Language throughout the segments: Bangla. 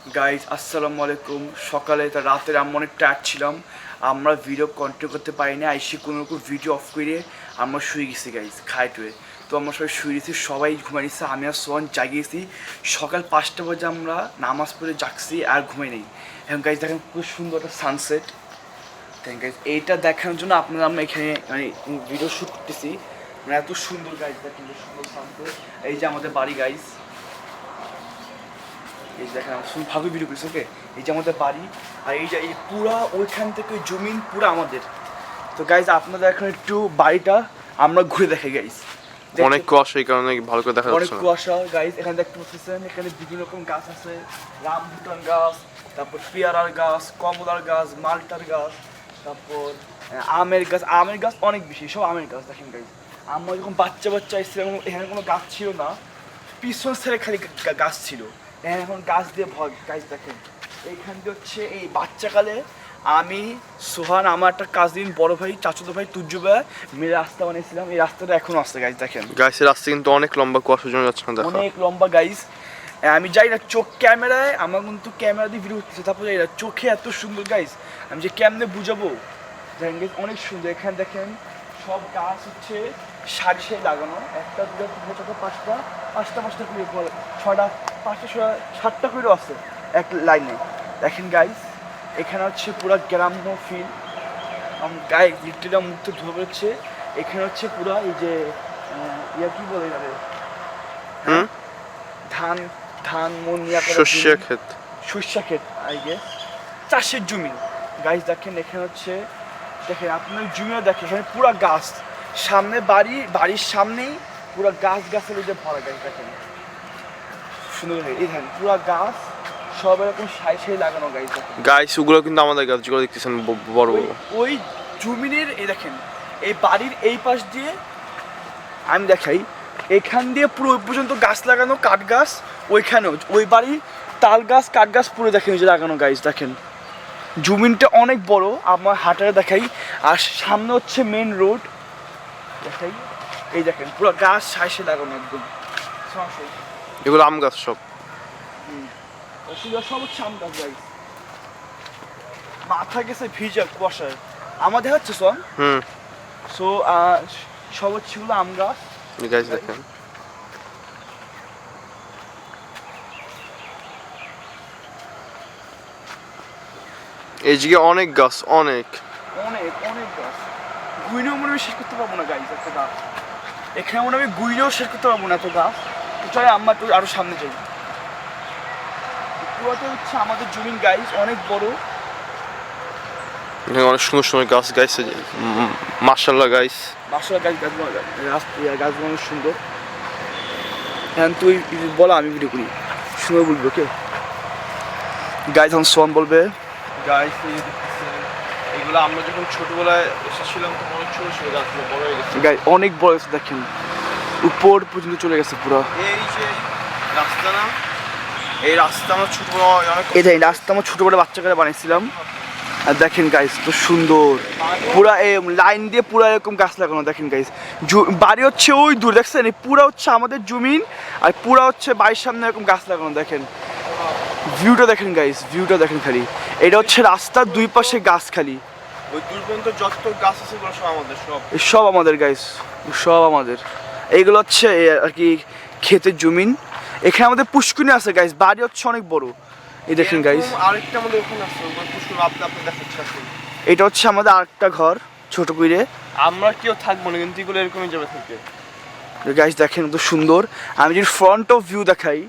গাইজ আসসালামু আলাইকুম। সকালে তা রাতের আমরা অনেক টায়ার্ড ছিলাম, আমরা ভিডিও কন্টিনিউ করতে পারিনি। আইসি কোনো রকম ভিডিও অফ করে আমরা শুয়ে গেছি গাইজ, খাই টুয়ে। তো আমরা সবাই শুয়ে গেছি, সবাই ঘুমাই গেছি, আমি আর সোহান জাগিয়েছি। সকাল 5টা বাজে আমরা নামাজ পড়ে জাগছি আর ঘুমাই নেই। এখন গাইজ দেখেন খুব সুন্দর একটা সানসেট। থ্যাংক গাইজ, এইটা দেখানোর জন্য আপনারা আমরা এখানে মানে ভিডিও শ্যুট করতেছি। মানে এত সুন্দর গাইজ, দেখেন সুন্দর সানসেট। এই যে আমাদের বাড়ি গাইজ, এই যে দেখেন শুধু ভাবে ভিডিও করিস। ওকে, এই যে আমাদের বাড়ি, আর এই যে এই পুরা ওইখান থেকে জমিন পুরা আমাদের। তো গাইজ আপনাদের এখন একটু বাড়িটা আমরা ঘুরে দেখে গাইজ। অনেক কুয়াশা, এই কারণে ভালো করে দেখা অনেক যাচ্ছে না। কুয়াশা গাইজ, এখানে দেখতে পাচ্ছেন এখানে বিভিন্ন রকম গাছ আছে। রামবুটান গাছ, তারপর পেয়ারার গাছ, কমলার গাছ, মালটার গাছ, তারপর আমের গাছ অনেক বেশি, সব আমের গাছ। দেখেন গাইজ, আমরা যখন বাচ্চা এসেছিলাম এখানে কোনো গাছ ছিল না, পিছন ছেড়ে খালি গাছ ছিল। এখন গাছ দিয়ে ভর। গাছ দেখেন এইখান দিয়ে হচ্ছে এই বাচ্চাকালে আমি, সোহান, আমার একটা কাজিন, বড় ভাই, চাচুতো ভাই, তুর্য ভাই মিলে রাস্তা বানিয়েছিলাম। এই রাস্তাটা এখনো আসছে গাইজ দেখেন। গাইসের রাস্তা কিন্তু অনেক লম্বা, কুয়াশা জমে যাচ্ছে না, দেখো অনেক লম্বা গাইজ। আমি যাই না চোখ ক্যামেরায়, আমার কিন্তু ক্যামেরা দিয়ে ভিডিও করতেছে, তারপর যাই না চোখে এত সুন্দর গাইজ, আমি যে কেমনে বুঝাবো। দেখেন গাইজ অনেক সুন্দর। এখানে দেখেন সব গাছ হচ্ছে সারি সারি লাগানো, একটা দুটো তিনটা চারটা পাঁচটা করে ছটা, পাঁচটা 7টা করেও আছে এক লাইনে। দেখেন গাইজ এখানে হচ্ছে পুরো গ্রাম্য ফিল, গায়ে লিটারটা মুক্ত ধরে বেরোচ্ছে। এখানে হচ্ছে পুরো এই যে ইয়া কি বলে যাবে, ধান মনিয়া শস্য ক্ষেত আই গেস, চাষের জমি গাইজ। দেখেন এখানে হচ্ছে, দেখেন আপনার জমিও দেখেন এখানে পুরা গাছ, সামনে বাড়ির সামনেই পুরা গাছালি যে ভরা। গাছ দেখেন সুন্দর, এই দেখেন পুরা গাছ সব এরকম সাই লাগানো গাছ। দেখেন গাইস ওগুলো কিন্তু আমাদের গাছ, যেগুলো দেখতেছেন বড় বড় ওই জমিনের। এই দেখেন এই বাড়ির এই পাশ দিয়ে আমি দেখাই, এখান দিয়ে পুরো ওই পর্যন্ত গাছ লাগানো, কাঠ গাছ। ওইখানেও ওই বাড়ি তাল গাছ, কাঠ গাছ পুরো দেখেন যে লাগানো গাছ। দেখেন জমিনটা অনেক বড়, আমার হাটারে দেখাই। আর সামনে হচ্ছে মেন রোড দেখাই, এই দেখেন পুরো গাছ সাইসে লাগানো একদম। এগুলো আম গাছ সব। সব হচ্ছে আম গাছ গাছ। মাথা গেছে ভিজা কুয়াশায়, আমার দেখাচ্ছে সব। সো সব হচ্ছে গুলো আম গাছ গাছ দেখেন। এই দিকে অনেক গাছ, অনেক গাছ। গুইনেও মনে আমি শেষ করতে পারবো না গাছ, একটা গাছ এখানে মনে আমি গুইনেও শেষ করতে পারবো না এত গাছ। চলে আমরা একটু আরো সামনে যাই। পুরোটা হচ্ছে আমাদের জমিন গাছ, অনেক বড়। এখানে অনেক সুন্দর সুন্দর গাছ, গাছ মাশাআল্লাহ গাছ। গাছগুলো অনেক সুন্দর। হ্যাঁ তুই বলো, আমি ভিডিও করি, সুন্দর বলবো কে গাছ। এখন সোহান বলবে। গাছ এগুলো আমরা যখন ছোটবেলায় এসেছিলাম তখন অনেক ছোট ছোট গাছগুলো বড় হয়ে গেছে। গাছ অনেক বড় হয়েছে, দেখেন উপর পর্যন্ত চলে গেছে পুরো। এই যে রাস্তা না, এই রাস্তা আমরা ছোটবেলা অনেক, এই রাস্তা আমার ছোটবেলা বাচ্চাকালে বানিয়েছিলাম। আর দেখেন গাইস তো সুন্দর, পুরা লাইন দিয়ে পুরা এরকম গাছ লাগানো। দেখেন গাইস বাড়ি হচ্ছে ওই দূর, দেখছেন এই পুরা হচ্ছে আমাদের জমিন, আর পুরা হচ্ছে বাড়ির সামনে এরকম গাছ লাগানো। দেখেন ভিউটা দেখেন গাইস, ভিউটা দেখেন খালি। এটা হচ্ছে রাস্তার দুই পাশে গাছ, খালি ওই দূর পর্যন্ত যত গাছ আছে এগুলো সব আমাদের, সব আমাদের গাইস, সব আমাদের। এইগুলো হচ্ছে আর কি ক্ষেতের জমিন। এখানে আমাদের পুষ্কুনি আছে গাইস, বাড়ি হচ্ছে অনেক বড়। এই দেখেন গাইস আরেকটা আমাদের ওখানে আছে, ওই পুষ্কুনি আপনি দেখাচ্ছেন। এটা হচ্ছে আমাদের আরেকটা ঘর ছোট করে। আমরা কেউ থাকবো না, কিন্তু এগুলো এরকমই যাবে থেকে। গাইস দেখেন তো সুন্দর। আমি যদি ফ্রন্ট অফ ভিউ দেখাই,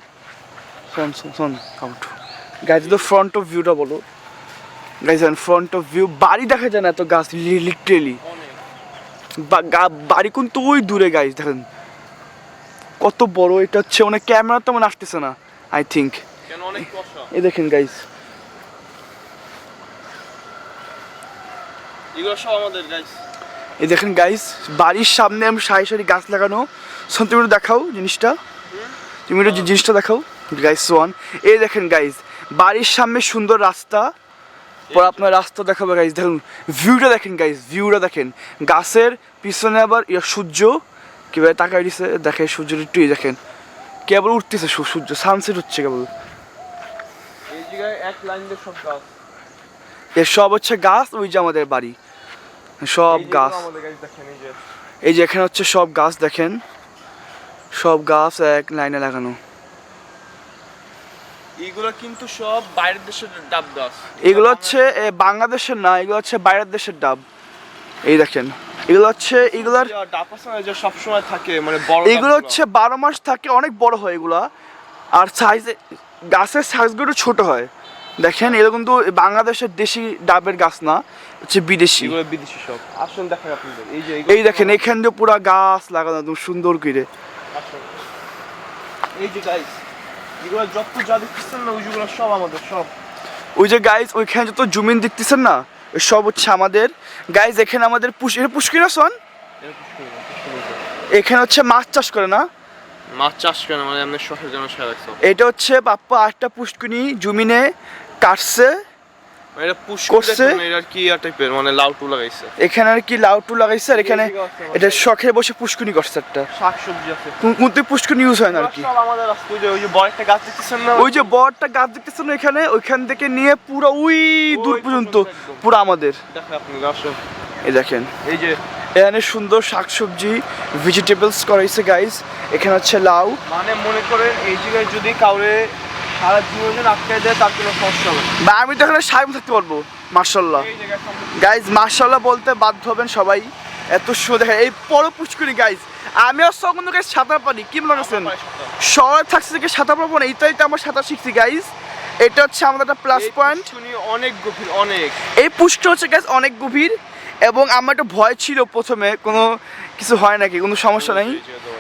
গাইস তো ফ্রন্ট অফ ভিউটা বলো গাইস। ফ্রন্ট অফ ভিউ বাড়ি দেখা যায় না এত গাছ, লিটারেলি বাড়ি কিন্তু ওই দূরে। গাইস দেখেন কত বড়। এটা হচ্ছে অনেক ক্যামেরা তো মনে আসতেছে না আই থিঙ্ক। এই দেখেন গাইস, এগুলো সব আমাদের গাইস। এই দেখেন গাইস বাড়ির সামনে আমি সারি সারি গাছ লাগানো। তুমি একটু দেখাও জিনিসটা, তুমি একটু জিনিসটা দেখাও গাইস। ওয়ান এই দেখেন গাইস বাড়ির সামনে সুন্দর রাস্তা, পর আপনার রাস্তা দেখাবে গাইস। দেখুন ভিউটা দেখেন গাইস, ভিউটা দেখেন। গাছের পিছনে আবার সূর্য কীভাবে তাকাই দিছে, দেখে সূর্যের একটু দেখেন কেবল উঠতেছে, সূর্য সানসেট হচ্ছে কেবল। এই যে জায়গায় এক লাইন দিয়ে সব গাছ। এ সব হচ্ছে গাছ, ওই যে আমাদের বাড়ি সব এই যে গাছ। আমাদের গাছ দেখেন, এই যে এই যে এখানে হচ্ছে সব গাছ দেখেন, সব গাছ এক লাইনে লাগানো। এইগুলো কিন্তু সব বাইরের দেশের ডাব গাছ। এগুলো হচ্ছে বাংলাদেশের না, এগুলো হচ্ছে বাইরের দেশের ডাব। এই দেখেন এগুলো হচ্ছে এগুলার ডাব আছে না, যে সব সময় থাকে, মানে বড় এগুলো হচ্ছে 12 মাস থাকে, অনেক বড় হয় এগুলা। আর সাইজ গাছের সাইজগুলো ছোট হয়। দেখেন এগুলো কিন্তু বাংলাদেশের দেশি ডাবের গাছ না, হচ্ছে বিদেশি। এগুলো বিদেশি সব। আসুন দেখেন আপনাদের, এই যে এই দেখেন এখান দিয়ে পুরো গাছ লাগানো একদম সুন্দর করে। আসুন, এই যে গাইস, এগুলো যত যা দেখতেছেন না, ওইগুলো সব আমাদের সব। ওই যে গাইজ ওইখানে যত জমিন দেখতেছেন না, ওই সব হচ্ছে আমাদের। গাইজ এখানে আমাদের পুষ্কিরা শোন, এখানে হচ্ছে মাছ চাষ করে না, মাছ চাষ করে না, মানে এমনি শখের জন্য ছেড়ে রাখছো। এটা হচ্ছে বাপ্পা 8টা পুষ্কিনি জমিনে কাটছে, মানে এটা পুশ করছে। করছে, এটা কি টাইপের, মানে লাউ টু লাগাইছে। এখানে আর কি লাউ টু লাগাইছে, আর এখানে এটা শখে বসে পুষ্কুনি করছে একটা। শাকসবজি আছে, কিন্তু পুষ্কুনি ইউজ হয় না আর কি। সব আমাদের আছে। ওই যে বড় একটা গাছ দেখতেছেন না, ওই যে বড়টা গাছ দেখতেছেন না এখানে, ওইখান থেকে নিয়ে পুরো ওই দূর পর্যন্ত পুরো আমাদের। দেখেন আপনি আসুন, এই দেখেন এই যে এখানে সুন্দর শাকসবজি ভেজিটেবলস করাইছে গাইজ। এখানে হচ্ছে লাউ। মানে মনে করেন এই জায়গায় যদি কাউরে সারা জীবন আটকে দেয়, তার কোনো সমস্যা হবে না। বা আমি তো এখানে সাহেব থাকতে পারবো। মার্শাল্লাহ এই জায়গায় সম্পূর্ণ গাইজ, মার্শাল্লাহ বলতে বাধ্য হবেন সবাই, এত সুন্দর দেখেন। এই বড় পুষ্করি গাইজ, আমি আর সকল গাইজ সাঁতার পারি, কি মনে করছেন শহরে থাকছে থেকে সাঁতার পারবো না? এটাই তো আমার সাঁতার শিখছি গাইজ। এটা হচ্ছে আমাদের একটা প্লাস পয়েন্ট। অনেক গভীর, অনেক। এই পুষ্কর হচ্ছে গাইজ অনেক গভীর, এবং আমার একটা ভয় ছিল প্রথমে, কোনো কিছু হয় নাকি, কোনো সমস্যা নাই।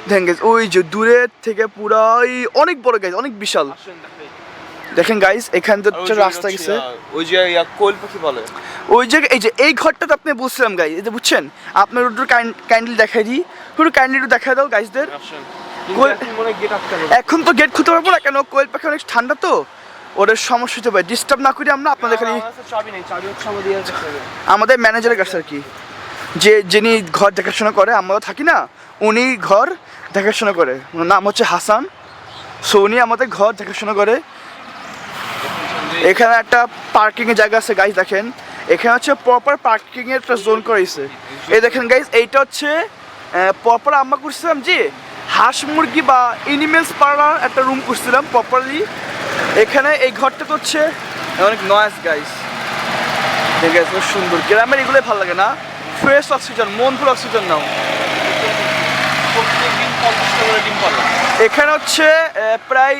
দেখেন গাইজ ওই যে দূরের থেকে পুরাই অনেক বড় গাইজ, অনেক বিশাল। দেখেন গাইজ এখান থেকে রাস্তা গেছে, ওই যে কোয়েল পাখি বলে ওই জায়গায়। এই যে এই ঘরটাতে আপনি বুঝছিলাম গাইজ, এই যে বুঝছেন, আপনার একটু কাইন্ডলি দেখাই দিই, একটু কাইন্ডলি একটু দেখাই দাও গাইজদের। এখন তো গেট খুলতে পারবো না, কেন কোয়েল পাখি অনেক ঠান্ডা তো, ওদের সমস্যা হতে পারে, ডিস্টার্ব না করি আমরা আপনাদের খালি। আমাদের ম্যানেজারের কাছে আর কি, যিনি ঘর দেখাশোনা করে, আমরা থাকি না, উনি ঘর দেখাশোনা করে, ওনার নাম হচ্ছে হাসান। সো উনি আমাদের ঘর দেখাশোনা করে। এখানে একটা পার্কিং এর জায়গা আছে গাইজ, দেখেন এখানে হচ্ছে প্রপার পার্কিং এর একটা জোন করেছে। এই দেখেন গাইজ, এইটা হচ্ছে প্রপার আমরা করছিলাম যে হাঁস মুরগি বা এনিমেলস পালার একটা রুম করছিলাম প্রপারলি। এখানে এই ঘরটা তো হচ্ছে অনেক নয়েজ গাইজ, ঠিক আছে সুন্দর। গ্রামের এগুলোই ভালো লাগে না, ফ্রেশ অক্সিজেন, মন ফুল অক্সিজেন নাও। এখানে হচ্ছে প্রায়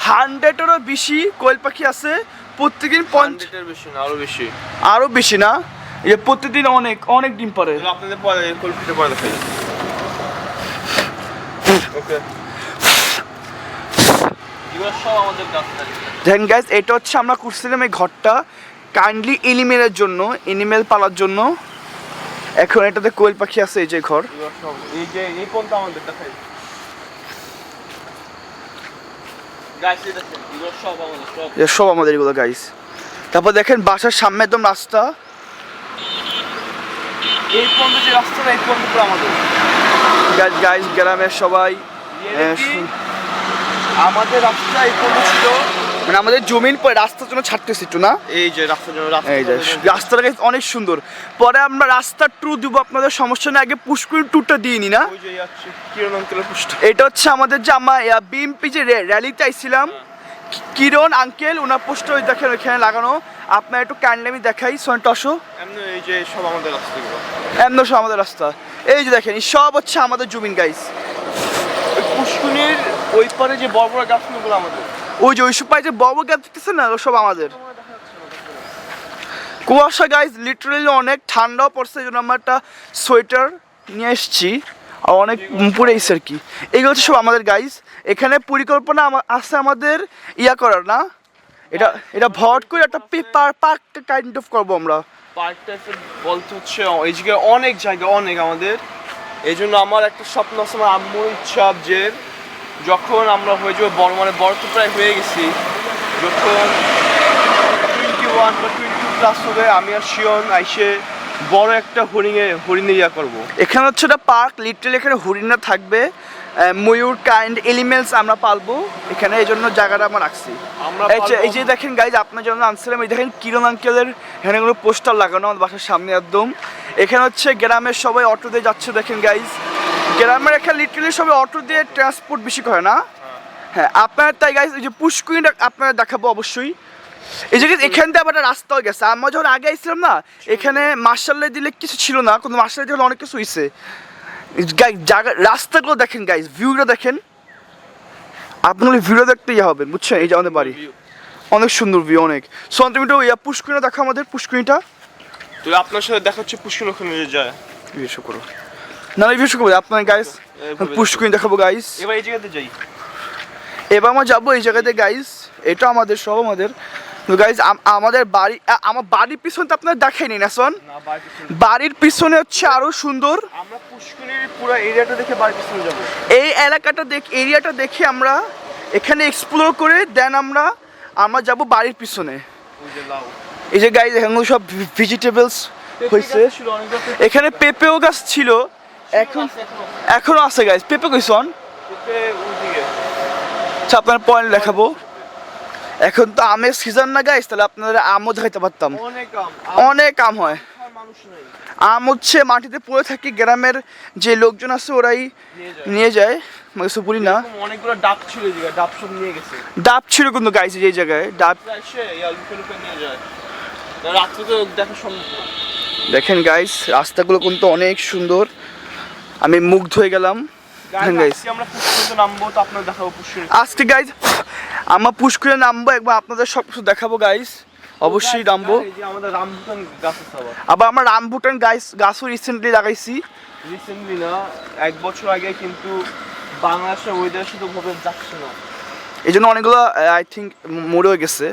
100-এরও বেশি কোয়েল পাখি আছে প্রত্যেকদিন। 50-এর বেশি না, আরো বেশি, আরো বেশি না, এই প্রত্যেকদিন অনেক অনেক ডিম পারে। আপনাদের পরে কোয়েল পরে দেখাই। ওকে, এগুলো সব আমাদের গাছ। দেখেন গাইজ এটা হচ্ছে আমরা করছিলাম এই ঘরটা কাইন্ডলি এনিমেলের জন্য, এনিমেল পালার জন্য। এখন এটাতে কোয়েল পাখি আছে, এই যে ঘর, এই যে এই পর্যন্ত আমাদের দেখাই। গাইস এই দেখেন, এগুলো সব আমাদের, সব আমাদের এগুলো গাইজ। তারপর দেখেন বাসার সামনে একদম রাস্তা, এই পর্যন্ত যে রাস্তাটা, এই পর্যন্ত পুরো আমাদের গাইজ। গ্রামের সবাই আমাদের রাস্তা এই পর্যন্ত ছিল, মানে আমাদের জমিন পরে রাস্তার জন্য ছাড়তেছি একটু না। এই যে রাস্তার জন্য, এই যে রাস্তাটা গাইজ অনেক সুন্দর। পরে আমরা রাস্তার ট্যুর দিব আপনাদের, সমস্যা নেই, আগে পুষ্করির ট্যুরটা দিয়ে নি না। ওই যে যাচ্ছে কিরণ আঙ্কেলের পোস্ট। এটা হচ্ছে আমাদের যে আমরা বিএমপি যে র্যালিতে আইছিলাম, কিরণ আঙ্কেল ওনার পোস্টার ওই দেখেন ওইখানে লাগানো। আপনার একটু কাইন্ডলি আমি দেখাই, সোনটা আসো। এমনি এই যে সব আমাদের রাস্তাগুলো, এমন সব আমাদের রাস্তা। এই যে দেখেন এই সব হচ্ছে আমাদের জমিন গাইজ। ওই পুষ্কুনির ওই পারে যে বড় বড় গাছগুলো আমাদের। ওই যে ওইসব পাই যে বড় গাছ দেখতেছেন না, সব আমাদের। কুয়াশা গাইজ, লিটারেলি অনেক ঠান্ডাও পড়ছে, এই জন্য আমরা একটা সোয়েটার নিয়ে এসেছি, আর অনেক পরে এসে আর কি। এইগুলো হচ্ছে সব আমাদের গাইজ। এখানে পরিকল্পনা আছে আমাদের ইয়া করার না, এটা ভট করে একটা পেপার পার্ক কাইন্ড অফ করবো আমরা। পার্কটা বলতে হচ্ছে এই জায়গায় অনেক জায়গা, অনেক আমাদের। এই জন্য আমার একটা স্বপ্ন আছে, আমার আম্মুর ইচ্ছা যে যখন আমরা হয়ে যাবো বড়, মানে বড় তো প্রায় হয়ে গেছি, যখন 21 বা 22 প্লাস হবে, আমি আর শিওন আইসে বড় একটা হরিণের ইয়া করবো। এখানে হচ্ছে একটা পার্ক, লিটারালি এখানে হরিণা থাকবে, ময়ূর কাইন্ড এলিমেন্টস আমরা পালবো এখানে, এই জন্য জায়গাটা আমরা রাখছি। আমরা এই যে দেখেন গাইজ, আপনার জন্য আনছিলাম, এই দেখেন কিরণ আঙ্কেলের এখানে কোনো পোস্টার লাগানো আমাদের বাসার সামনে একদম। এখানে হচ্ছে গ্রামের সবাই অটো দিয়ে যাচ্ছে দেখেন গাইজ, গ্রামের এখানে লিটারালি সবাই অটো দিয়ে ট্রান্সপোর্ট বেশি করে না। হ্যাঁ আপনার তাই গাইজ, এই যে পুষ্কুইটা আপনারা দেখাবো অবশ্যই। এই যে এখান থেকে আবার একটা রাস্তাও গেছে, আমরা যখন আগে আসছিলাম না এখানে মার্শাল্লাই দিলে কিছু ছিল না, কিন্তু মার্শাল্লাই দিলে অনেক কিছু হয়েছে। জায়গা রাস্তাগুলো দেখেন গাইজ, ভিউটা দেখেন, আপনার ভিউটা দেখতে ইয়ে হবেন বুঝছেন। এই যে আমাদের বাড়ি, অনেক সুন্দর ভিউ অনেক। সোন তুমি তো ইয়া পুষ্কুইটা দেখো, আমাদের পুষ্কুইটা। তো আপনার সাথে দেখা হচ্ছে পুষ্কুনি ওখানে যায়। ভিডিও করো না, ভিডিও করবো আপনার গাইজ, পুষ্কুইন দেখাবো গাইজ। এবার এই জায়গাতে যাই, এবার আমরা যাবো এই জায়গাতে গাইজ, এটা আমাদের সব আমাদের। তো গাইজ আমাদের বাড়ি, আমার বাড়ির পিছনে তো আপনার দেখেনি না সোন, বাড়ির পিছনে হচ্ছে আরো সুন্দর। আমরা পুষ্কুনির পুরো এরিয়াটা দেখে বাড়ির পিছনে যাবো। এই এলাকাটা এরিয়াটা দেখে আমরা এখানে এক্সপ্লোর করে দেন আমরা যাব বাড়ির পিছনে। এই যে গাইজ এখানে সব ভেজিটেবলস হয়েছে, এখানে পেঁপেও গাছ ছিল, এখনো আছে গাইজ। পেঁপে কইছন, আচ্ছা আপনার পয়েন্ট দেখাবো। এখন তো আমের সিজন না গাইজ, তাহলে আপনারা আমও দেখাইতে পারতাম। অনেক আম হয়, আম হচ্ছে মাটিতে পড়ে থাকে, গ্রামের যে লোকজন আছে ওরাই নিয়ে যায়, কিছু বলি না। অনেকগুলো ডাব ছিল, ডাব সব নিয়ে গেছে। ডাব ছিল কিন্তু গাইজ এই জায়গায় ডাব নিয়ে যায়, রাত্রে তো দেখা সম্ভব না। দেখেন গাইজ রাস্তাগুলো কিন্তু অনেক সুন্দর, আমি মুগ্ধ হয়ে গেলাম। আমরা পুষ্করিতে নামবো, তো আপনাদের দেখাবো পুষ্করি। আজকে গাইজ আমরা পুষ্করিতে নামবো, একবার আপনাদের সব কিছু দেখাবো গাইজ, অবশ্যই নামবো। আমাদের রামভুটান গাছ আছে, আবার আমরা রামভুটান গাছও রিসেন্টলি লাগাইছি। রিসেন্টলি না, 1 বছর আগে, কিন্তু বাংলাদেশের ওয়েদার শুধু ভাবে যাচ্ছে না, এই জন্য অনেকগুলো আই থিঙ্ক মরেও গেছে।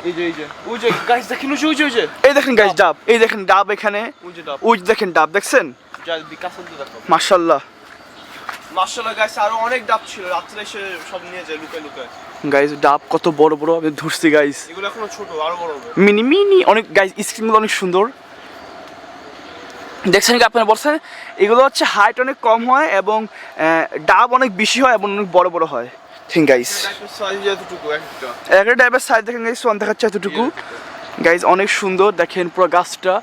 এই যে ওই যে গাইস দেখেন, ওই যে এই দেখেন গাইস ডাব, এই দেখেন ডাব এখানে, ওই দেখেন ডাব দেখছেন, মাশাআল্লাহ মাশাআল্লাহ গাইস। আরো অনেক ডাব ছিল, রাত্রে এসে সব নিয়ে যায় লুকায় লুকায়। গাইস ডাব কত বড় বড় আমি ধরছি গাইস, এগুলো এখনো ছোট, আরো বড় হবে, মিনি মিনি অনেক গাইস। স্ক্রিনগুলো অনেক সুন্দর দেখছেন কি আপনারা বলছেন, এগুলো হচ্ছে হাইট অনেক কম হয় এবং ডাব অনেক বেশি হয় এবং অনেক বড় বড় হয়। ঠিক গাইস, একটা ডাবের সাইজ দেখেন গাইস, ওয়ান দেখাচ্ছে এতটুকু গাইস, অনেক সুন্দর দেখেন পুরো গাছটা।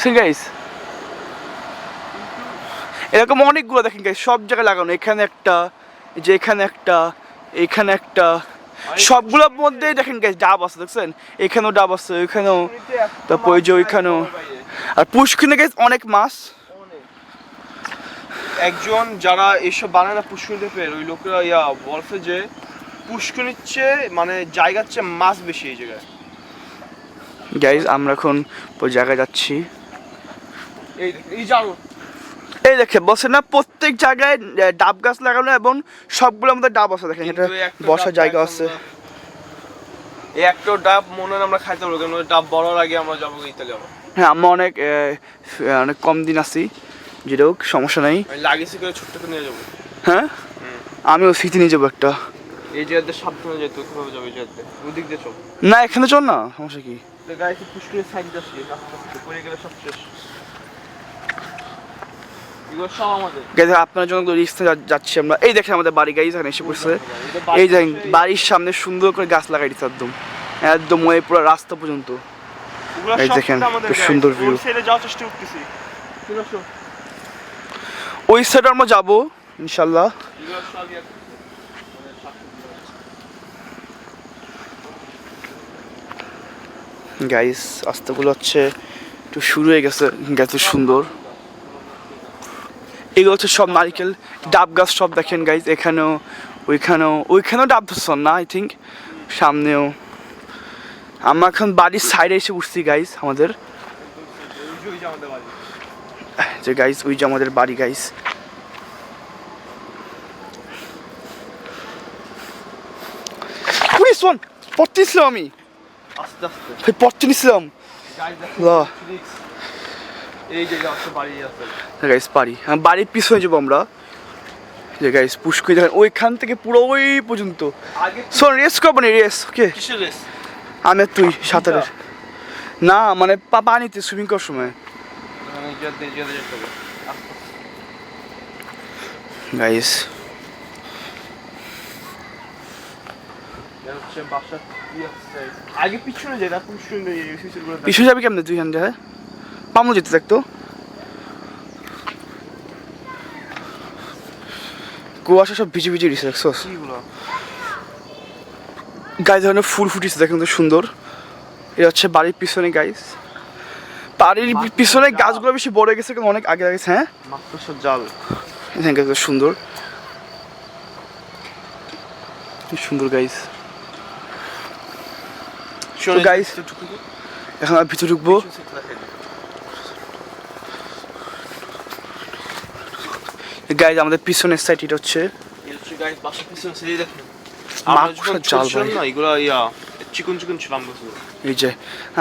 ঠিক গাইস, এরকম অনেকগুলো দেখেন গাইস, সব জায়গায় লাগানো, এখানে একটা, যে এখানে একটা, এখানে একটা, সবগুলোর মধ্যেই দেখেন গাইস ডাব আছে দেখছেন, এখানেও ডাব আছে, ওইখানেও, তারপর ওই যে ওইখানেও। আর পুষ্করিণে গাইস অনেক মাছ, একজন যারা এসব বানায় না পুষ্করিণীতে পেয়ে, ওই লোকেরা বলছে যে পুষ্করিণীর চেয়ে মানে জায়গার চেয়ে মাছ বেশি এই জায়গায়। গাইস আমরা এখন ওই জায়গায় যাচ্ছি, এই দেখে বসে না প্রত্যেক জায়গায় ডাব গাছ লাগানো এবং সবগুলো আমাদের ডাব আছে দেখেন, এটা বসার জায়গা আছে। এই একটা ডাব মনে হয় আমরা খাইতে পারবো, কারণ ডাব বড়ার আগে আমরা যাবো ইতালি যাবো। হ্যাঁ আমরা অনেক অনেক কম দিন আছি, যেটা হোক সমস্যা নাই, লাগেছি করে ছোট্ট করে নিয়ে যাবো। হ্যাঁ আমিও স্মৃতি নিয়ে যাবো একটা। এই জায়গাতে সাবধানে যেতে কিভাবে যাবে, এই জায়গাতে ওদিক দিয়ে চল না, এখানে চল না, সমস্যা কি। গাড়িতে পুষ্করিণীর সাইড আসছি, রাস্তা পড়ে গেলে সব শেষ। এগুলো সব আমাদের গাইজ, আপনার জন্য রিস্কে যাচ্ছি আমরা। এই দেখেন আমাদের বাড়ি গাইজ এখানে এসে পড়ছে, এই দেখেন বাড়ির সামনে সুন্দর করে গাছ লাগাই দিচ্ছে একদম একদম ওই পুরো রাস্তা পর্যন্ত। এই দেখেন সুন্দর ভিউ, যাওয়ার চেষ্টা করতেছি, ওই সাইডে আমরা যাবো ইনশাল্লাহ। গাইস রাস্তাগুলো হচ্ছে একটু শুরু হয়ে গেছে, এত সুন্দর। এগুলো হচ্ছে সব নারিকেল ডাব গাছ সব দেখেন গাইস, এখানেও ওইখানেও ডাব ধরছেন না আই থিঙ্ক, সামনেও। আমরা এখন বাড়ির সাইডে এসে উঠছি গাইস আমাদের, যে গাইস ওই যে আমাদের বাড়ি গাইস। পড়তে ছিলাম আমি, আস্তে আস্তে পড়তে নিছিলাম গাইস বাড়ি, বাড়ির পিছনে যাবো আমরা। যে গাইস পুষ্করিণী দেখেন ওইখান থেকে পুরো ওই পর্যন্ত। শোন রেস করবো না, রেস ওকে আমি আর তুই সাঁতারের না, মানে পানিতে সুইমিং করার সময়। গাইস হচ্ছে বাসা আগে পিছনে যাই তারপর পিছনে যাবি কেমনে তুই হ্যাঁ পামো যেতে থাকতো কুয়াশা সব ভিজে ভিজে দিছে দেখছস গাইস ধরনের ফুল ফুটিছে দেখেন তো সুন্দর এটা হচ্ছে বাড়ির পিছনে গাইস বাড়ির পিছনে গাছগুলো বেশি বড় হয়ে গেছে কিন্তু অনেক আগে গেছে হ্যাঁ মাত্র সব জাল সুন্দর সুন্দর গাইস তো গাইস এখন আর ভিতরে ঢুকবো গাইস আমাদের পিছনের সাইড এটা হচ্ছে গাইস বাসা পিছনে সেই দেখেন মাকড়সার জাল ভাই না এগুলো চিকন চিকন ছিল আম গাছগুলো এই যে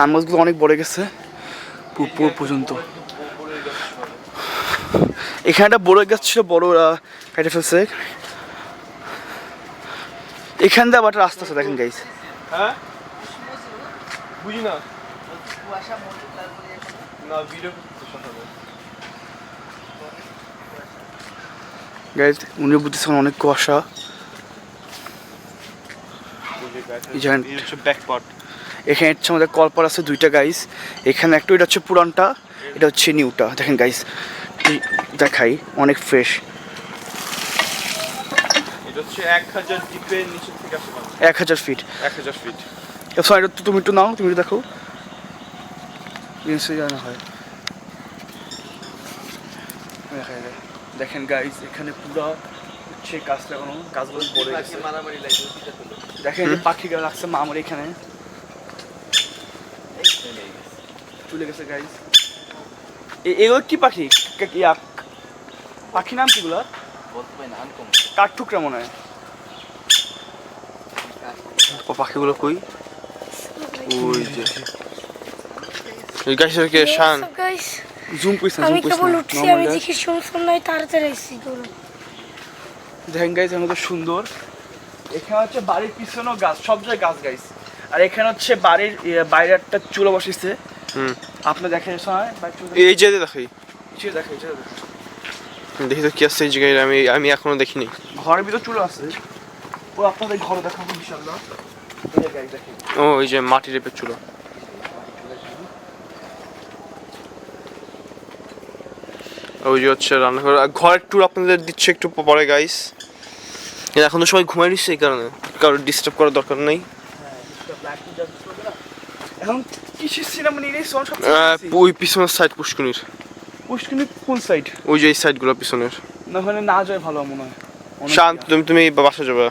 আম গাছগুলো অনেক বড় গেছে পুরো পর্যন্ত এখানে একটা বড় গাছ ছিল বড় কেটে ফেলছে এখান দিয়ে আবার একটা রাস্তা আছে দেখেন গাইস হ্যাঁ বুঝি না না ভিডিও করতে সকালে গাইস উনি বুঝতেছেন অনেক কুয়াশা ব্যাক পার্ট এখানে হচ্ছে আমাদের কলপার আছে দুইটা গাইস এখানে একটা এটা হচ্ছে পুরানটা এটা হচ্ছে নিউটা দেখেন গাইস দেখাই অনেক ফ্রেশ এটা হচ্ছে 1000 ডিপের নিচে থেকে আসে 1000 ফিট 1000 ফিট সরি এটা তুমি একটু নাও তুমি একটু দেখো জিনিস জানা হয় দেখেন গাইস এখানে পুরো হচ্ছে গাছ লাগানো গাছগুলো বড় গেছে মারামারি লাগে দেখেন যে পাখি গাছ লাগছে আমার এখানে চলে গেছে গাইস এগুলো কি পাখি পাখি নাম কিগুলো কাঠঠুকরা মনে হয় পাখিগুলো কই ওই যে এই গাছের কে শান জুম কইছ না আমি কেবল উঠছি আমি দেখি শুনছুন নাই তাড়াতাড়ি এসেছি দৌড়ে দেখেন গাইস আমাদের সুন্দর এখানে হচ্ছে বাড়ির পিছনেও গাছ সব জায়গায় গাছ গাইস আর এখানে হচ্ছে বাড়ির বাইরে একটা চুলো বসিয়েছে আপনি দেখেন সময় এই যে দেখাই কিছু দেখাই দেখি তো কি আছে এই জায়গায় আমি এখনো দেখিনি ঘরের ভিতর চুলো আছে ও আপনাদের ঘরে দেখাবো ইনশাআল্লাহ ও এই যে মাটি রেপে চুলো ওই যে হচ্ছে রান্নাঘর ঘরের ট্যুর আপনাদের দিচ্ছে একটু পরে গাইস এখন তো সবাই ঘুমাই নিচ্ছে এই কারণে কারোর ডিস্টার্ব করার দরকার নেই এখন কিসের সিনেমা নিয়ে নেই সব ওই পিছনের সাইড পুষ্কুনির কোন সাইড ওই যে এই সাইডগুলো পিছনের না ওখানে না যায় ভালো মনে হয় শান্ত তুমি বাসা যাবে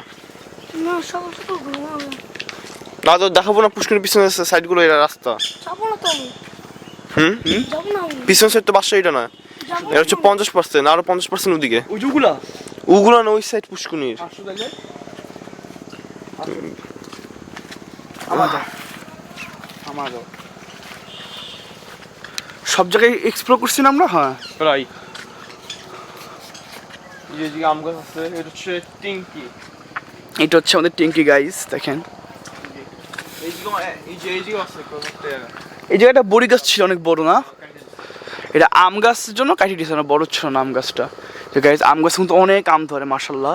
না সকাল সকাল ঘুমাবো না তো দেখাবো না পুষ্কুনির পিছনের সাইডগুলো এটা রাস্তা যাবো না তো আমি যাবো না আমি পিছনের সাইড তো বাসা এটা না যাবো এটা হচ্ছে 50% আরো 50% ওদিকে ওইগুলা ওগুলো না ওই সাইড পুষ্কুনির আমার সব জায়গায় এক্সপ্লোর করছি না আমরা হ্যাঁ প্রায় এই যে আম গাছ আছে এটা হচ্ছে টিঙ্কি এটা হচ্ছে আমাদের টিঙ্কি গাইস দেখেন এই জায়গাটা বড়ি গাছ ছিল অনেক বড় না এটা আম গাছের জন্য কাটি দিয়েছে না বড় ছিল না আম গাছটা তো গাইস আম গাছ কিন্তু অনেক আম ধরে মাশাআল্লাহ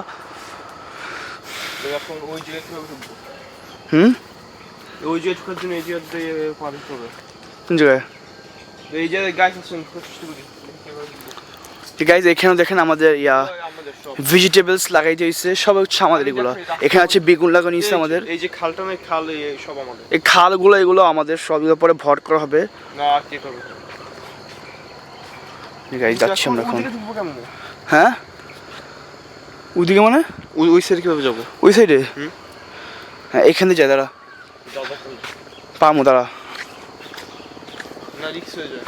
এখন ওই জায়গায় কিভাবে ঢুকবো ওই জায়গায় ঢোকার জন্য এই জায়গা দিয়ে পার হতে হবে কোন জায়গায় এই জায়গায় গাছ আছে গাইস এখানে দেখেন আমাদের ভেজিটেবলস লাগাই দিয়েছে সব হচ্ছে আমাদের এগুলো এখানে আছে বেগুন লাগানো নিয়েছে আমাদের এই যে খালটা নাই খাল এই সব আমাদের এই খালগুলো এগুলো আমাদের সবগুলো পরে ভর করা হবে না কি করবে গাইস যাচ্ছি আমরা এখন হ্যাঁ ওইদিকে মানে ওই সাইডে কিভাবে যাবো ওই সাইডে হ্যাঁ এখানে যাই দাঁড়া পামো দাঁড়া না রিক্স হয়ে যায়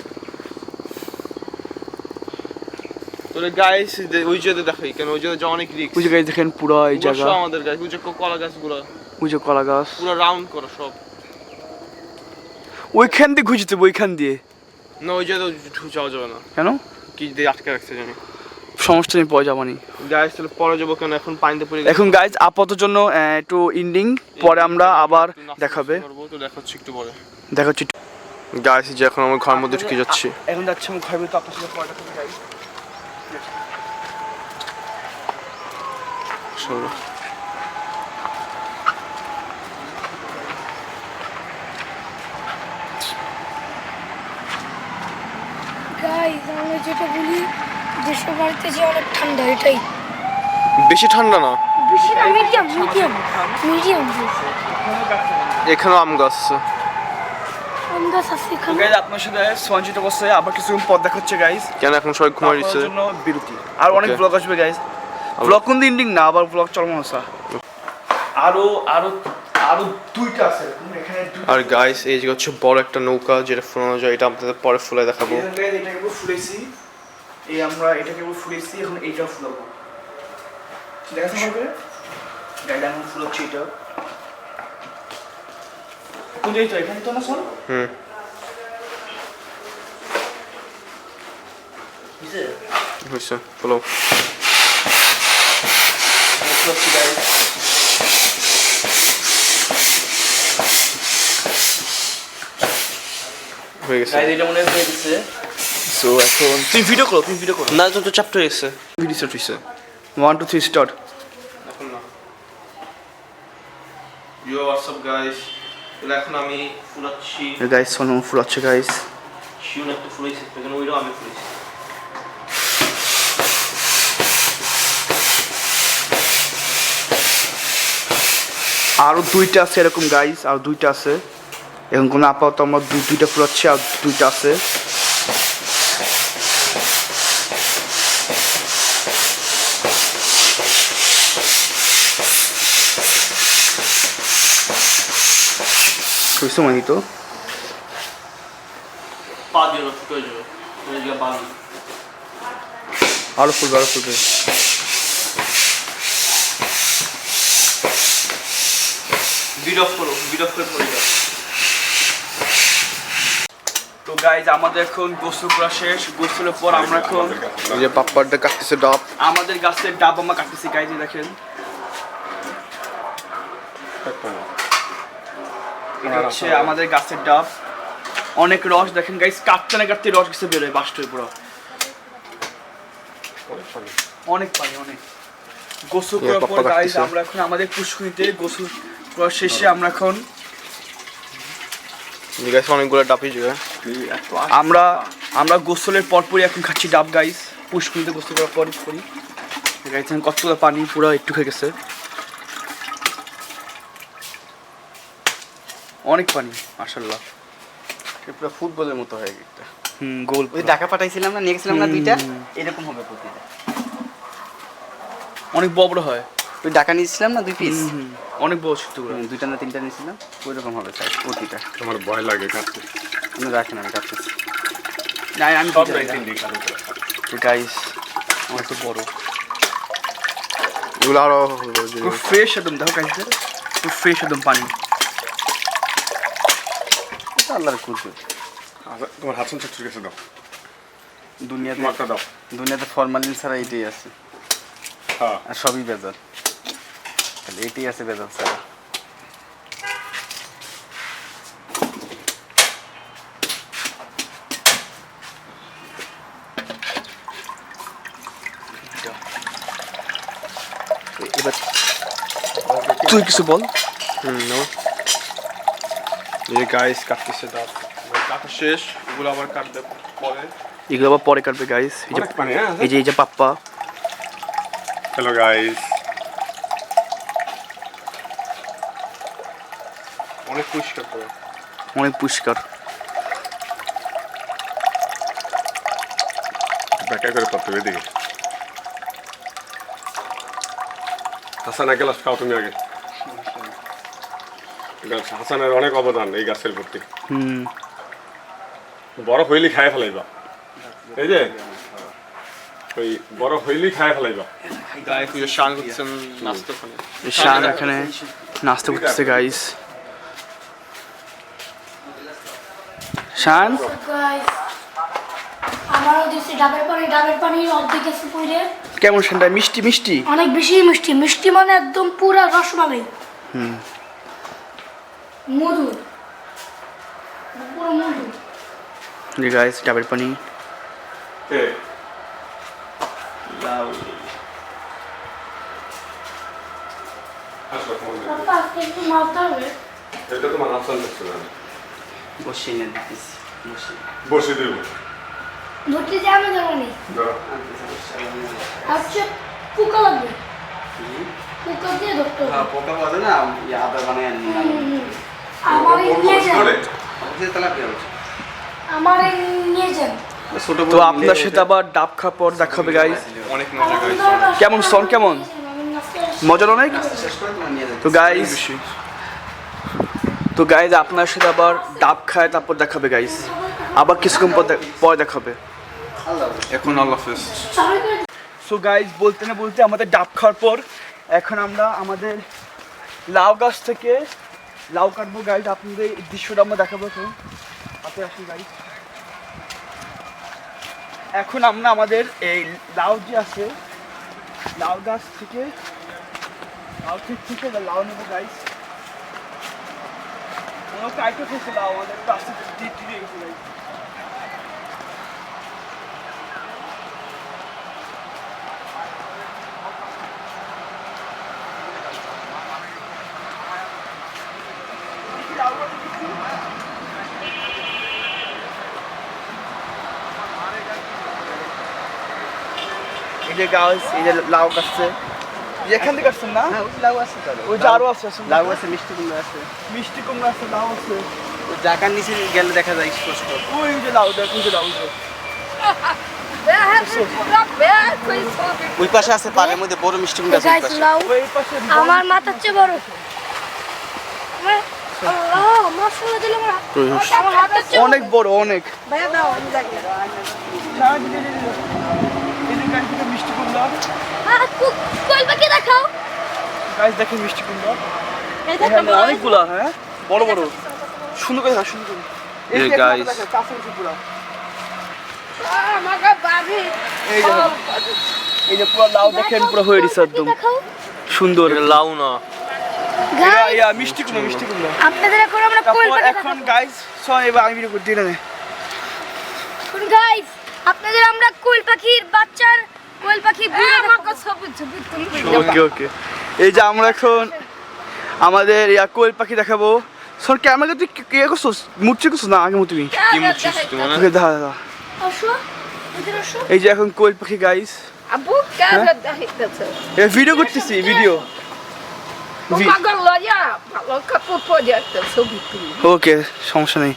তোরে গাইস ওই জায়গাতে দেখাই কেন ওই জায়গাতে অনেক রিক্স ওই জায়গায় দেখেন পুরো এই জায়গা আমাদের গাছ ওই যে কলা গাছগুলো ওই যে কলা গাছ পুরো রাউন্ড করা সব ওইখান দিয়ে ঘুরতে ওইখান দিয়ে না ওই জায়গাতে যাওয়া যাবে না কেন কি দিয়ে আটকে রাখছে জানি সমস্যা নেই পরে যাবানি গাইস তাহলে পরে যাবো কেন এখন পানিতে পড়ে এখন গাইজ আপাতত জন্য একটু ইন্ডিং পরে আমরা আবার দেখাবে তো দেখাচ্ছি একটু পরে দেখাচ্ছি গাইস যে এখন আমার ঘরের মধ্যে ঢুকে যাচ্ছি এখন যাচ্ছি আমি ঘরের ভিতরে আপনার সাথে পরে দেখাবো গাইজ ইনশাল্লাহ। গাইস আমরা যেটা বলি দেশের বাড়িতে যে অনেক ঠান্ডা এটাই। বেশি ঠান্ডা না, বেশি না, মিডিয়াম মিডিয়াম মিডিয়াম। এখানেও আম গাছ আছে। আম গাছ আছে এখানে। গাইজ আপনার সাথে সঞ্চিত অবস্থায় আবার কিছু পথ দেখাচ্ছে গাইজ, কেন এখন সবাই ঘুমাই দিচ্ছে? জন্য বিরতি। আর অনেক Okay. ব্লগ আসবে গাইজ, ব্লগ কোন দিন না, আবার ব্লগ চলমান আছে। আরো আরো আরো দুইটা আছে এখানে, আর গাইস এই যে হচ্ছে বড় একটা নৌকা যেটা ফুলানো যায়, এটা আপনাদের পরে ফুলে দেখাবো। এটা কেবল ফুলেছি, এই আমরা এটা কেবল ফুলেছি, এখন এইটা ফুলাবো। দেখা যাবে গাইড এখন ফুলাচ্ছি এটা। কোন জায়গায় এখানে তো না শোন হয়েছে ফুলো। ফুলাচ্ছি গাইড। হয়ে গেছে। গাইড এটা মনে হয়ে গেছে। সো এখন তুমি ভিডিও করো, তুমি ভিডিও করো। না যত চ্যাপ্টার গেছে ভিডিও স্টার্ট হইছে। 1 2 3 স্টার্ট। এখন না। ইউ হোয়াটসঅ্যাপ গাইস, এটা এখন আমি ফুলাচ্ছি। Guys সোনো ফুলাচ্ছে guys. শিউন একটা ফুলাইছে, এখানে ওইটাও আমি ফুলাইছি। আরো দুইটা আছে এরকম গাইস, আর দুইটা আছে এখন কোনো আপাতত আমরা দুইটা ফুলাচ্ছি, আর দুইটা আছে। খুশি মানি তো পা দিয়ে ফুটে যাবে, এই যে বালি। আরো ফুলবে, আরো ফুলবে। বিড অফ করো, বিড অফ করে পড়ে যাও। তো গাইজ আমাদের এখন গোসল করা শেষ, গোসলের পর আমরা এখন এই যে পাপ্পারটা কাটতেছে ডাব। আমাদের গাছের ডাব আমরা কাটতেছি গাইজ, দেখেন এটা হচ্ছে আমাদের গাছের ডাব। অনেক রস দেখেন গাইজ, কাটতে না কাটতে রস গেছে বেরোয় বাস্টয় পুরো, অনেক পানি অনেক। গোসল করার পর গাইজ আমরা এখন আমাদের পুষ্করিতে গোসল করা শেষে আমরা এখন গাইস অনেকগুলো ডাবই যায়। আমরা গোসলের পরপরই এখন খাচ্ছি ডাব গাইজ, পুষ্করিতে গোসল করার পরই করি গাইজ। কতগুলো পানি পুরো একটু হয়ে গেছে, অনেক পানি মাশাআল্লাহ। পুরো ফুটবলের মতো হয়ে গেছে। গোল। ওই ঢাকা পাঠাইছিলাম না, নিয়ে গেছিলাম না দুইটা, এরকম হবে প্রতিটা। অনেক বড় বড় হয়। ওই ঢাকা নিয়েছিলাম না 2 পিস, অনেক বড় ছোটগুলো। 2টা না 3টা নিয়েছিলাম, ওই রকম হবে সাইজ প্রতিটা। আমার ভয় লাগে কাটতে। আপনি রাখেন, আমি কাটতেছি। না আমি সব গাইজ অনেক বড়, এগুলো আরো পুরো ফ্রেশ একদম। দেখো গাইজ পুরো ফ্রেশ একদম পানি। এটা আল্লাহর কুদরত। তোমার হাসান চাচুর কাছে দাও, দুনিয়াতে তোমারটা দাও। দুনিয়াতে ফরমালিন ছাড়া এটাই আছে, হ্যাঁ আর সবই ভেজাল, তাহলে এটাই আছে ভেজাল ছাড়া। এবার তুই কিছু বল। এই যে গাইস কাটতেছে ডাব, কাটা শেষ, এগুলো আবার কাটবে পরে। এগুলো আবার পরে কাটবে গাইস। অনেক পানি, হ্যাঁ এই যে পাপ্পা। হ্যালো গাইস, অনেক পরিষ্কার করে। অনেক পরিষ্কার। ব্যাকা করে করতে হবে এদিকে। হাসান এক গ্লাস খাও তুমি আগে। হাসানের অনেক অবদান এই গাছের প্রতি। বড় হইলি খায় ফেলাইবা, এই যে ওই বড় হইলি খায় ফেলাইবা। গায়ে পুজো শান করতেছেন নাস্তা খানে। শান এখানে নাস্তা করতেছে গাইস। শান গাইস আমারও দিছি ডাবের পানি, ডাবের পানির অর্ধেক আছে পড়ে। কেমন শানটা? মিষ্টি মিষ্টি অনেক বেশি মিষ্টি, মিষ্টি মানে একদম পুরা রসমালাই। মধু, পুরো মধু। গাইস ডাবের পানি। মারতে হবে। এটা তো মানা চলতেছে না। বসিয়ে নিয়ে দিতেছি বসে দেব। ধরতে যাবে যাবনি। আচ্ছা পোকা লাগবে। পোকা দিয়ে ধরতে হবে। হ্যাঁ পোকা পাবে না আদা বানিয়ে নিলাম আমার নিয়ে যান। তেলাপিয়া হচ্ছে আমার নিয়ে যান। ছোট তো আপনার সাথে আবার ডাব খাওয়ার পর দেখা হবে গাইস। অনেক মজা গাইস। কেমন সন কেমন মজার অনেক। শেষ করে তোমার নিয়ে তো গাইস আপনার সাথে আবার ডাব খায় তারপর দেখাবে গাইস। আবার কিছুক্ষণ পর দেখাবে। এখন আল্লাহ হাফেজ। সো গাইস বলতে না বলতে আমাদের ডাব খাওয়ার পর এখন আমরা আমাদের লাউ গাছ থেকে লাউ কাটবো গাইস। আপনাদের এই দৃশ্যটা আমরা দেখাবো তো। আপনি আসুন গাইস। এখন আমরা আমাদের এই লাউ যে আছে লাউ গাছ থেকে লাউ থেকে লাউ নেবো গাইস। ওরা কাইটো খেয়েছে লাউ আমাদের কাছে দিয়ে গেছে গাইস। এই যে গাছ এই যে লাউ গাছছে এখান থেকে আসছেন না? হ্যাঁ লাউ আছে তো ওই যে আরো আছে লাউ আছে মিষ্টি কুমড়া আছে মিষ্টি কুমড়া আছে লাউ আছে জাকার নিচে গেলে দেখা যায় স্পষ্ট ওই যে লাউ দেখ ওই যে লাউ দেখ। ওই পাশে আছে পাড়ের মধ্যে বড় মিষ্টি কুমড়া আছে ওই গাইস পাশে লাউ ওই পাশে আমার মাথার চেয়ে বড়। আল্লাহ মাশাআল্লাহ দিলে আমার হাতের চেয়ে অনেক বড় অনেক। ভাইয়া দাও আমি দেখি। এই যে গাছ থেকে মিষ্টি কুমড়া কই বাকি দেখাও। গাছ দেখেন মিষ্টি কুমড়া এই দেখো অনেকগুলা। হ্যাঁ বড় বড় সুন্দর করে সুন্দর করে এই এই যে guys। কাছে পুরো আমাকে বাড়ি এই যে এই যে পুরো লাউ দেখেন পুরো হয়ে গেছে একদম দেখাও। সুন্দর। এটা লাউ না। গাইস মিষ্টি কুমড়া আপনাদের এখন আমরা কোল তারপর পাখি এখন গাইস সব এবার আমি ভিডিও করতে না এখন গাইস আপনাদের আমরা কোল পাখির বাচ্চার কোল পাখি বুড়ো আমাকে ছবি তুলবে। ওকে ওকে এই যে আমরা এখন আমাদের কোয়েল পাখি দেখাবো। সর ক্যামেরা তুই কে করছিস মুচ্ছি করছিস না আগে তুমি কি মুছিস তুমি না? ওকে দেখা আসো এদিকে আসো। এই যে এখন কোয়েল পাখি গাইস আবু ক্যামেরা দেখাইতেছে এই ভিডিও করতেছি ভিডিও পাগল লয়া ভালো কাপড় পরে একটা ছবি তুলি ওকে সমস্যা নেই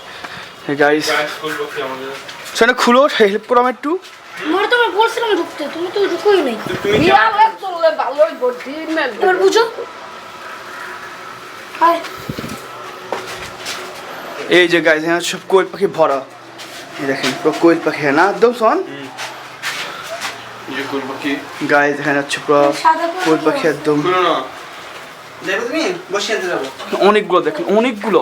গাইস গাইস করবো কি আমাদের? সেটা খুলো হেল্প করো আমার একটু। মোর তো বলছিলাম ঢুকতে তুমি তো ঢুকোই নাই। তুমি কি বিয়ালে চললে ভালোই বডি মেল এবার বুঝো হাই এই যে গাইস এখানে সব কোয়েল পাখি ভরা। এই দেখেন পুরো কোয়েল পাখি হ্যাঁ না একদম শোন ইয়ে করবো কি? গাইস এখানে হচ্ছে পুরো কোয়েল পাখি একদম খুলো না। যাবে তুমি বসিয়ে আনতে যাবো অনেকগুলো দেখেন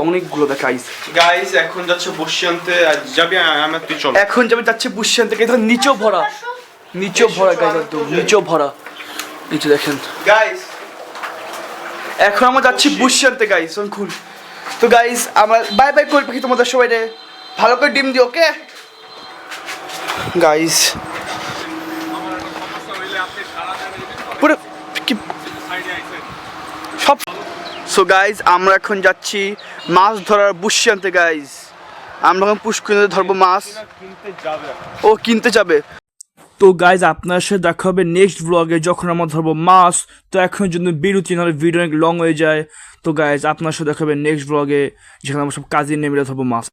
অনেকগুলো দেখ গাইস। গাইস এখন যাচ্ছে বসি আনতে আর যাবি আমার তুই চল। এখন যাবে যাচ্ছে বুশিয়ান থেকে দেখুন নিচেও ভরা গাইস একদম নিচেও ভরা নিচে দেখেন গাইস এখন আমরা যাচ্ছি বুশিয়ানতে গাইস খুল। তো গাইস আমার বাই বাই কোয়েল পাখি তোমাদের সবাই রে ভালো করে ডিম দিও ওকে গাইস পুরো কি সব। সো গাইস আমরা এখন যাচ্ছি মাছ ধরার বুশিয়ানতে গাইস। আমরা এখন পুষ্করিণীতে ধরবো মাছ। ও কিনতে যাবে। তো গাইজ আপনার সাথে দেখা হবে নেক্সট ব্লগে যখন আমরা ধরবো মাছ। তো এখন জন্য বিরতি নাহলে ভিডিও অনেক লং হয়ে যায়। তো গাইজ আপনার সাথে দেখা হবে নেক্সট ব্লগে যেখানে আমরা সব কাজে নেমে ধরবো মাছ।